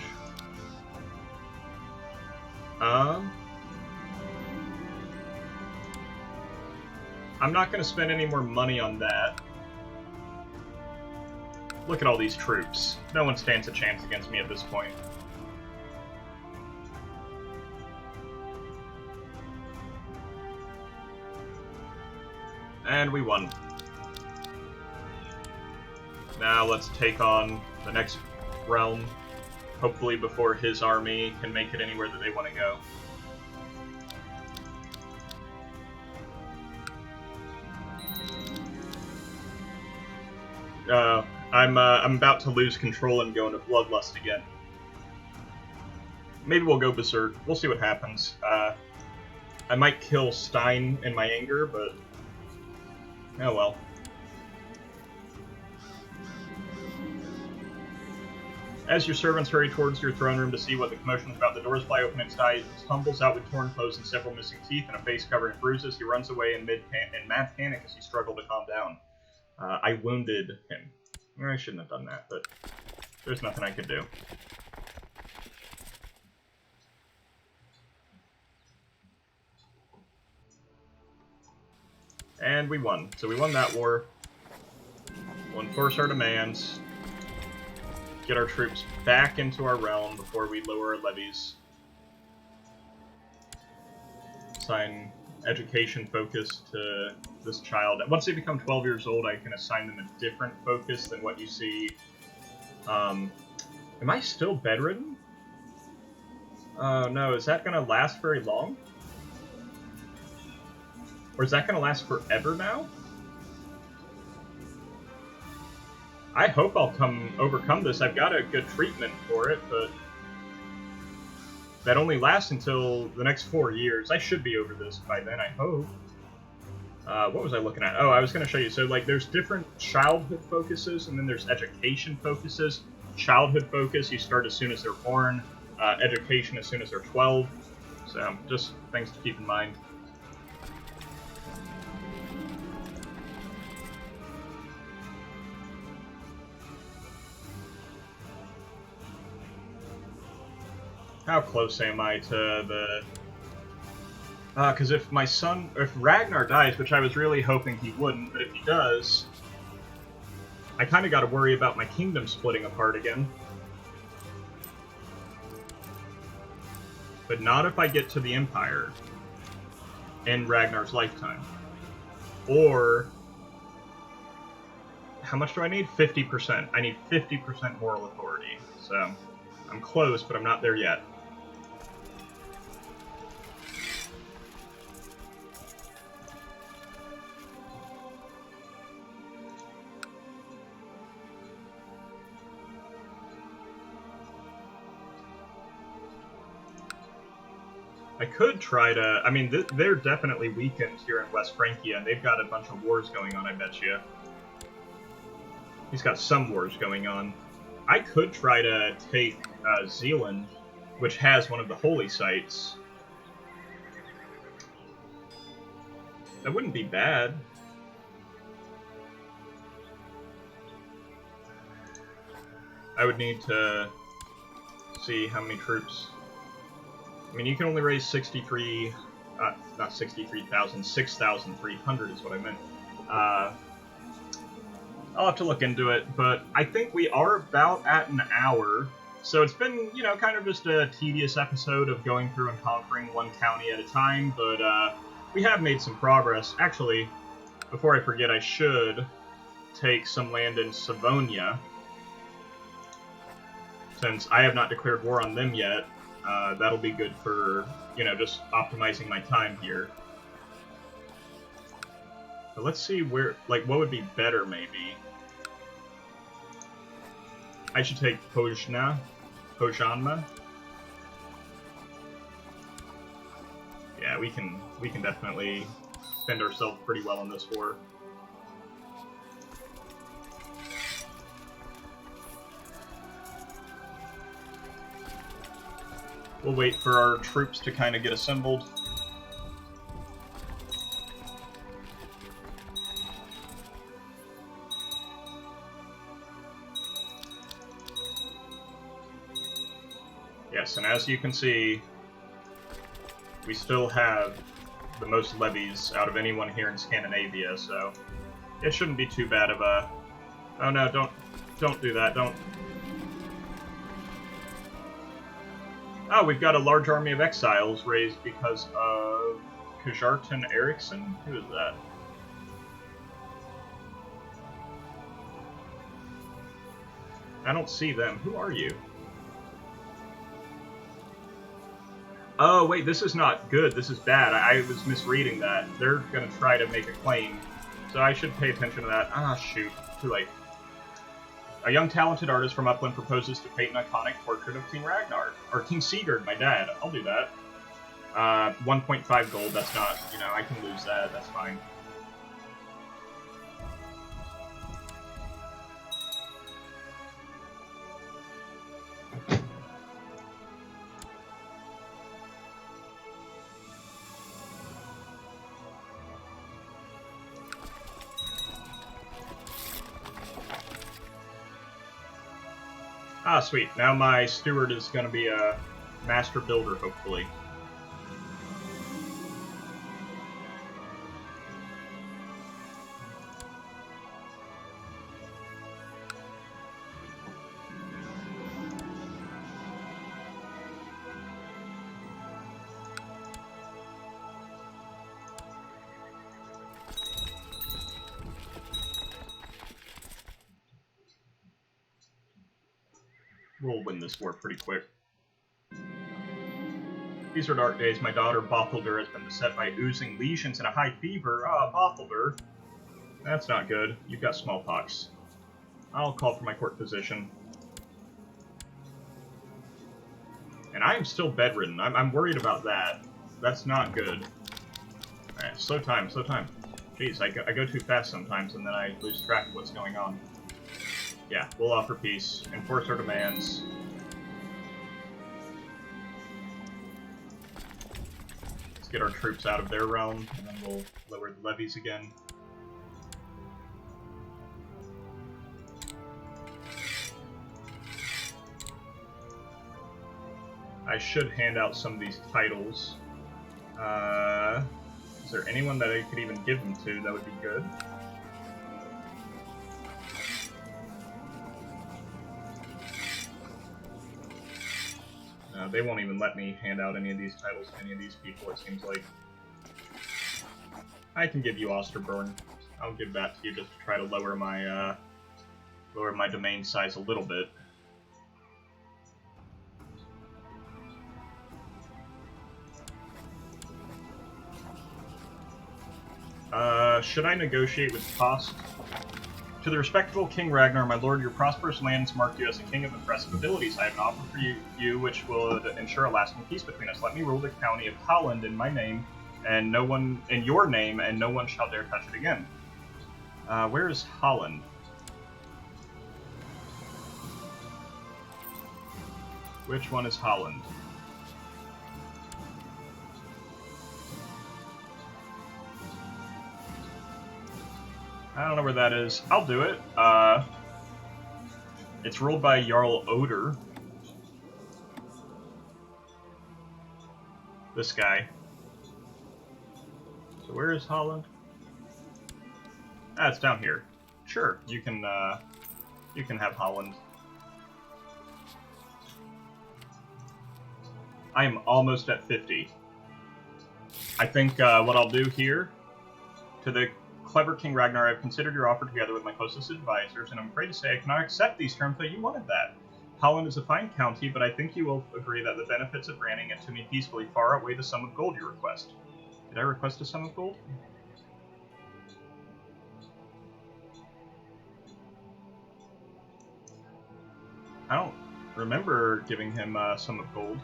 I'm not going to spend any more money on that. Look at all these troops. No one stands a chance against me at this point. And we won. Now let's take on the next realm, hopefully before his army can make it anywhere that they want to go. I'm about to lose control and go into Bloodlust again. Maybe we'll go Berserk. We'll see what happens. I might kill Stein in my anger, but oh well. As your servants hurry towards your throne room to see what the commotion is about, the doors fly open and Stein tumbles out with torn clothes and several missing teeth and a face covered in bruises. He runs away in mad panic as he struggles to calm down. I wounded him. I shouldn't have done that, but there's nothing I could do. And we won. So we won that war. We'll enforce our demands. Get our troops back into our realm before we lower our levies. Assign education focus to this child. Once they become 12 years old, I can assign them a different focus than what you see. Am I still bedridden? Oh no, is that going to last very long? Or is that going to last forever now? I hope I'll overcome this. I've got a good treatment for it, but that only lasts until the next 4 years. I should be over this by then, I hope. What was I looking at? Oh, I was going to show you. So, like, there's different childhood focuses, and then there's education focuses. Childhood focus, you start as soon as they're born. Education as soon as they're 12. So, just things to keep in mind. How close am I to the... because if Ragnar dies, which I was really hoping he wouldn't, but if he does, I kind of got to worry about my kingdom splitting apart again. But not if I get to the Empire in Ragnar's lifetime. Or... how much do I need? 50%. I need 50% moral authority. So, I'm close, but I'm not there yet. I could try to... I mean, they're definitely weakened here in West Francia, and they've got a bunch of wars going on, I bet you. He's got some wars going on. I could try to take Zealand, which has one of the holy sites. That wouldn't be bad. I would need to see how many troops... I mean, you can only raise 63... not 63,000, 6,300 is what I meant. I'll have to look into it, but I think we are about at an hour. So it's been, you know, kind of just a tedious episode of going through and conquering one county at a time, but we have made some progress. Actually, before I forget, I should take some land in Savonia, since I have not declared war on them yet. That'll be good for, you know, just optimizing my time here. But let's see where, like, what would be better, maybe. I should take Pojanma. Yeah, we can definitely defend ourselves pretty well in this war. We'll wait for our troops to kind of get assembled. Yes, and as you can see, we still have the most levies out of anyone here in Scandinavia, so it shouldn't be too bad of a... Oh no, don't do that, don't... Oh, we've got a large army of exiles raised because of Kjartan Eriksson? Who is that? I don't see them. Who are you? Oh, wait, this is not good. This is bad. I was misreading that. They're going to try to make a claim, so I should pay attention to that. Ah, shoot. Too late. A young talented artist from Upland proposes to paint an iconic portrait of King Ragnar. Or King Sigurd, my dad. I'll do that. 1.5 gold, that's not, you know, I can lose that. That's fine. Ah, sweet. Now my steward is going to be a master builder, hopefully. We'll win this war pretty quick. These are dark days. My daughter, Bothelder, has been beset by oozing lesions and a high fever. Ah, Bothelder. That's not good. You've got smallpox. I'll call for my court physician. And I am still bedridden. I'm worried about that. That's not good. Alright, slow time, slow time. Jeez, I go too fast sometimes and then I lose track of what's going on. Yeah, we'll offer peace, enforce our demands. Let's get our troops out of their realm, and then we'll lower the levies again. I should hand out some of these titles. Is there anyone that I could even give them to that would be good? They won't even let me hand out any of these titles to any of these people, it seems like. I can give you Osterborn. I'll give that to you just to try to lower my domain size a little bit. Should I negotiate with cost? To the respectable King Ragnar, my lord, your prosperous lands mark you as a king of impressive abilities. I have an offer for you which will ensure a lasting peace between us. Let me rule the county of Holland in my name, and no one in your name, and no one shall dare touch it again. Where is Holland? Which one is Holland? I don't know where that is. I'll do it. It's ruled by Jarl Oder. This guy. So where is Holland? Ah, it's down here. Sure, you can have Holland. I am almost at 50. I think what I'll do here, to the clever King Ragnar, I've considered your offer together with my closest advisors, and I'm afraid to say I cannot accept these terms, but you wanted that. Holland is a fine county, but I think you will agree that the benefits of granting it to me peacefully far outweigh the sum of gold you request. Did I request a sum of gold? I don't remember giving him a sum of gold.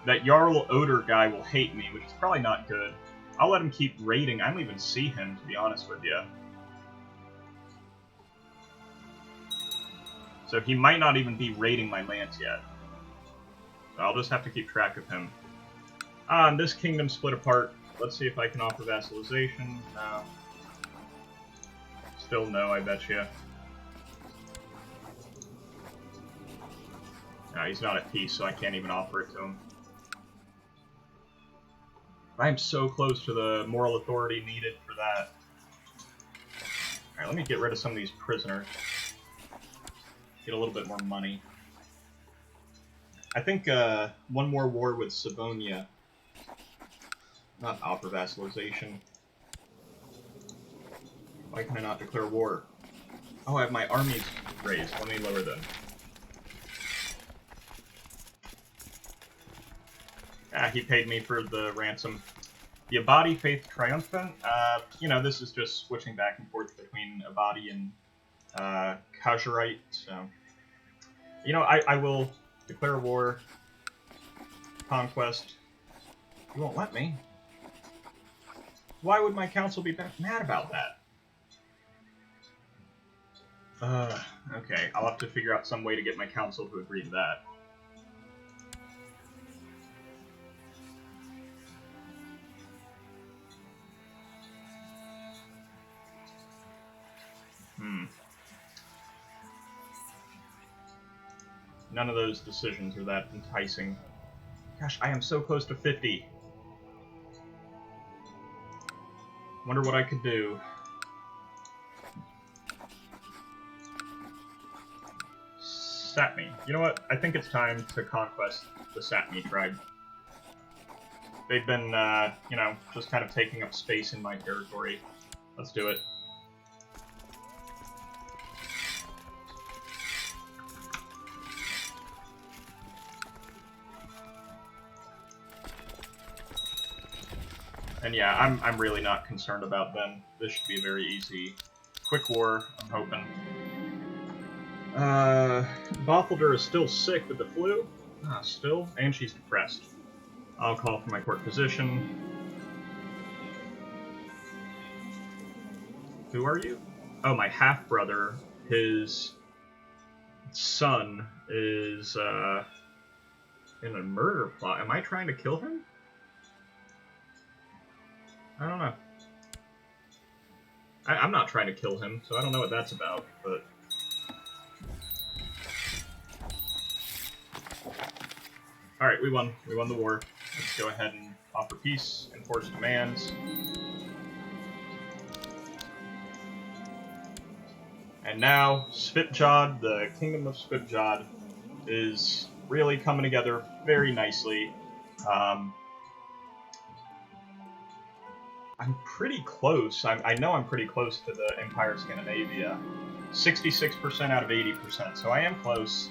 That Jarl Oder guy will hate me, which is probably not good. I'll let him keep raiding. I don't even see him, to be honest with you. So he might not even be raiding my lands yet. So I'll just have to keep track of him. And this kingdom split apart. Let's see if I can offer vassalization. No. Still no, I bet you. No, he's not at peace, so I can't even offer it to him. I'm so close to the moral authority needed for that. Alright, let me get rid of some of these prisoners. Get a little bit more money. I think one more war with Savonia. Not offer vassalization. Why can I not declare war? Oh, I have my armies raised. Let me lower them. He paid me for the ransom. The Abadi Faith Triumphant. You know, this is just switching back and forth between Abadi and Khazarite. So, you know, I will declare war. Conquest. You won't let me. Why would my council be mad about that? Okay, I'll have to figure out some way to get my council to agree to that. None of those decisions are that enticing. Gosh, I am so close to 50. Wonder what I could do. Sapmi. You know what? I think it's time to conquest the Sapmi tribe. They've been, you know, just kind of taking up space in my territory. Let's do it. And yeah, I'm really not concerned about them. This should be a very easy, quick war, I'm hoping. Bothelder is still sick with the flu. Still? And she's depressed. I'll call for my court position. Who are you? Oh, my half-brother. His son is, in a murder plot. Am I trying to kill him? I don't know. I'm not trying to kill him, so I don't know what that's about, but... Alright, we won. We won the war. Let's go ahead and offer peace, enforce demands. And now, Svipjod, the Kingdom of Svipjod, is really coming together very nicely. I'm pretty close. I know I'm pretty close to the Empire Scandinavia. 66% out of 80%, so I am close.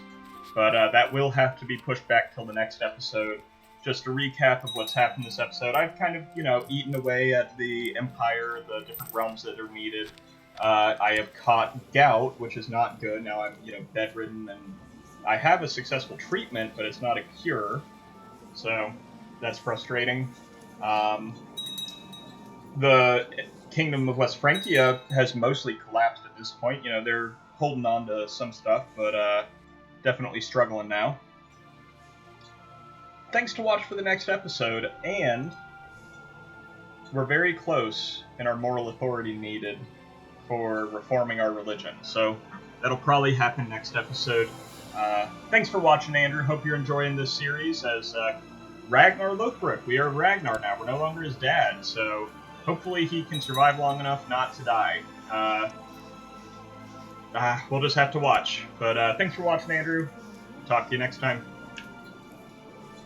But that will have to be pushed back till the next episode. Just a recap of what's happened this episode. I've kind of, you know, eaten away at the Empire, the different realms that are needed. I have caught gout, which is not good. Now I'm, you know, bedridden, and I have a successful treatment, but it's not a cure. So that's frustrating. The Kingdom of West Francia has mostly collapsed at this point. You know, they're holding on to some stuff, but definitely struggling now. Thanks to watch for the next episode, and we're very close in our moral authority needed for reforming our religion. So that'll probably happen next episode. Thanks for watching, Andrew. Hope you're enjoying this series as Ragnar Lothbrok. We are Ragnar now. We're no longer his dad, so hopefully he can survive long enough not to die. We'll just have to watch. But thanks for watching, Andrew. Talk to you next time.